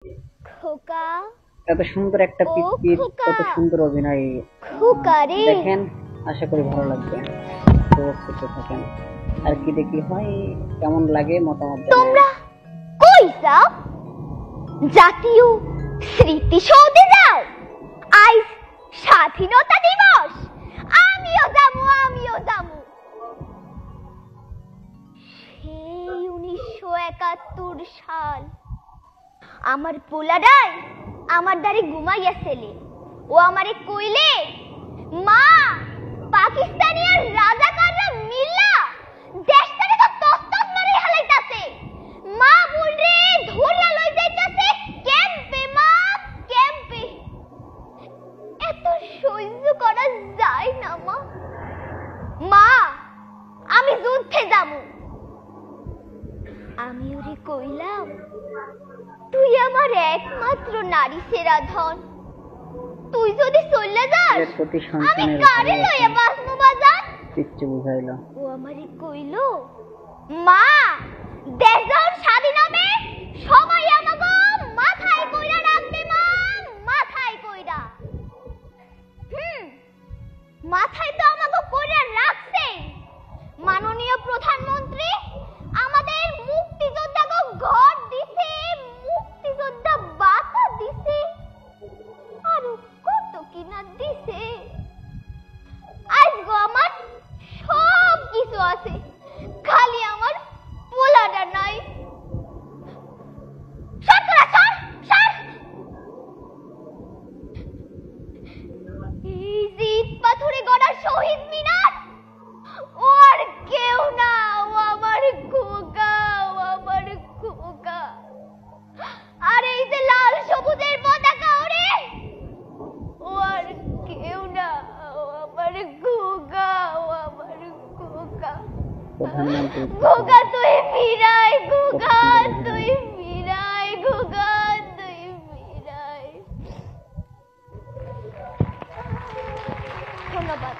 খোকা, এত সুন্দর একটা পিট, কত সুন্দর অভিনয় দেখেন। আশা করি ভালো লাগবে, উপভোগ করতে থাকেন। আর কি দেখি হয়, কেমন লাগে মতামত তোমরা কই যাও? জাতীয় স্মৃতিসৌধে যাও। আজ স্বাধীনতা দিবস, আমিও যাবো। সেই 1971 সাল। আমার পোলাডাই আমার দ্বারে ঘুমাইয়াছিলে। ও আমারে কইলে, মা, পাকিস্তানি আর রাজাকাররা মিল্লা দেশটারে তো তস্তত মারি হালাইতাছে। মা বলরে ধরে লই যাইতাছে ক্যাম্পে, মা, ক্যাম্পে। এত সহ্য করা যায় না মা। মা, আমি যুদ্ধে যাব। আমি ওরে কইলাম, তুই আমার একমাত্র নারী সেরা ধন। তুই যদি চলে যাস, আমি কারে লইয়া বাঁচবো বাজার? কিচ্ছু বুঝাইলো। ও আমারে কইলো, মা, দেশ যখন স্বাধীন হবে সবাই আমাকে মাথায় কইরা রাখবে, মা, মাথায় কইরা। মাথায় তো আমাকে কইরা রাখছে। মাননীয় প্রধানমন্ত্রী আমাদের মুক্তিযোদ্ধাকে ঘর দিছে, মুক্তিযোদ্ধা ভাতা দিছে, আর কত কিনা দিছে। আজগো আমার সব কিছু আছে, খালি আমার পোলাটা নাই। এই যে ইট পাথরে গড়া শহীদ মিনার, ও আর কেউ না, ও আমার খোকা, ও আমার খোকা। আর এই যে লাল সবুজের পতাকা ওরে, ও আর কেউ না, ও আমার খোকা, ও আমার খোকা। খোকা তুই ফিরাই, খোকা তুই ফিরাই, খোকা তুই ফিরাই। ধন্যবাদ।